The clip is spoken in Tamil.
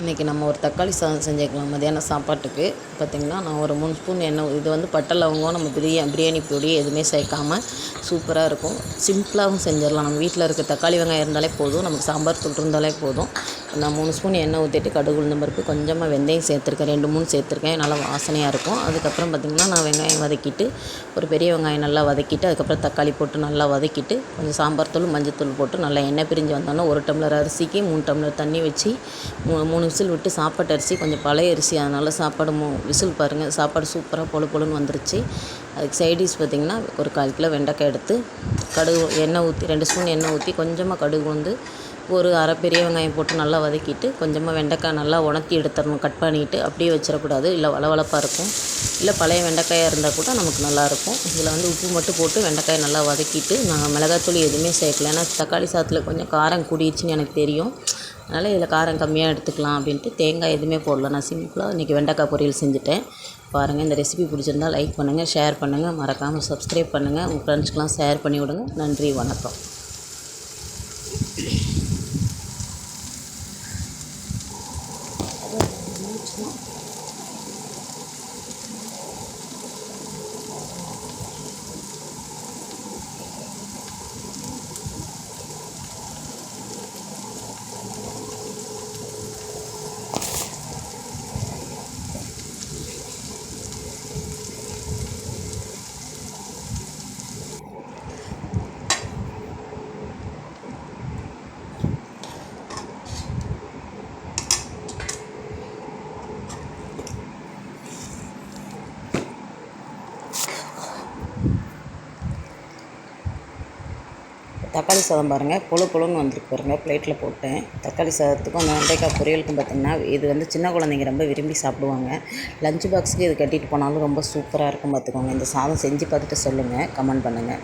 இன்றைக்கி நம்ம ஒரு தக்காளி சாதம் செஞ்சுக்கலாம் மதியானம் சாப்பாட்டுக்கு. பார்த்திங்கன்னா நான் ஒரு 3 ஸ்பூன் எண்ணெய், இது வந்து பட்டை லவங்கம் நம்ம பிரியாணி பொடி எதுவுமே சேர்க்காம சூப்பராக இருக்கும். சிம்பிளாகவும் செஞ்சிடலாம். நம்ம வீட்டில் இருக்க தக்காளி வெங்காயம் இருந்தாலே போதும், நமக்கு சாம்பார் தூள் இருந்தாலே போதும். நான் 3 ஸ்பூன் எண்ணெய் ஊற்றிட்டு கடுகு உளுந்தம் பருப்பு கொஞ்சமாக வெந்தயம் சேர்த்துருக்கேன், 2-3 சேர்த்துருக்கேன், நல்லா வாசனையாக இருக்கும். அதுக்கப்புறம் பார்த்திங்கன்னா நான் வெங்காயம் வதக்கிட்டு, ஒரு பெரிய வெங்காயம் நல்லா வதக்கிட்டு, அதுக்கப்புறம் தக்காளி போட்டு நல்லா வதக்கிட்டு, கொஞ்சம் சாம்பார் தூள் மஞ்சத்தூள் போட்டு நல்லா எண்ணெய் பிரிஞ்சு வந்தோன்னா 1 டம்ளர் அரிசிக்கு 3 டம்ளர் தண்ணி வச்சு 3 விசில் விட்டு, சாப்பாட்டு அரிசி கொஞ்சம் பழைய அரிசி, அதனால் சாப்பாடு விசில் பாருங்கள், சாப்பாடு சூப்பராக பொழுன்னு வந்துருச்சு. அதுக்கு சைடிஷ் பார்த்திங்கன்னா ஒரு 1/4 கிலோ வெண்டைக்காய் எடுத்து கடுகு எண்ணெய் ஊற்றி 2 ஸ்பூன் எண்ணெய் ஊற்றி கொஞ்சமாக கடுகு வந்து ஒரு அரை பெரிய வெங்காயம் போட்டு நல்லா வதக்கிட்டு, கொஞ்சமாக வெண்டைக்காய் நல்லா உணர்த்தி எடுத்துடணும், கட் பண்ணிவிட்டு. அப்படியே வச்சிடக்கூடாது, இல்லை வளவளப்பாக இருக்கும். இல்லை பழைய வெண்டைக்காயாக இருந்தால் கூட நமக்கு நல்லாயிருக்கும். இதில் வந்து உப்பு மட்டும் போட்டு வெண்டைக்காயை நல்லா வதக்கிட்டு, நான் மிளகாத்தூள் எதுவுமே சேர்க்கல, ஏன்னா தக்காளி சாதத்தில் கொஞ்சம் காரம் கூடிடுச்சுன்னு எனக்கு தெரியும். அதனால் இதில் காரம் கம்மியாக எடுத்துக்கலாம் அப்படின்ட்டு தேங்காய் எதுவுமே போடல. நான் சிம்பிளாக இன்றைக்கி வெண்டைக்காய் பொரியல் செஞ்சுட்டேன். பாருங்கள், இந்த ரெசிபி பிடிச்சிருந்தால் லைக் பண்ணுங்கள், ஷேர் பண்ணுங்கள், மறக்காமல் சப்ஸ்கிரைப் பண்ணுங்கள், உங்கள் ஃப்ரெண்ட்ஸ்க்கெலாம் ஷேர் பண்ணி விடுங்க. நன்றி, வணக்கம். தக்காளி சாதம் பாருங்கள், பொழுன்னு வந்திருக்கு பாருங்கள். பிளேட்டில் போட்டேன். தக்காளி சாதத்துக்கும் அந்த வெண்டைக்காய் பொரியலுக்கும் பார்த்திங்கன்னா இது வந்து சின்ன குழந்தைங்க ரொம்ப விரும்பி சாப்பிடுவாங்க. லஞ்ச் பாக்ஸுக்கு இது கட்டிட்டு போனாலும் ரொம்ப சூப்பராக இருக்கும் பார்த்துக்கோங்க. இந்த சாதம் செஞ்சு பார்த்துட்டு சொல்லுங்கள், கமெண்ட் பண்ணுங்கள்.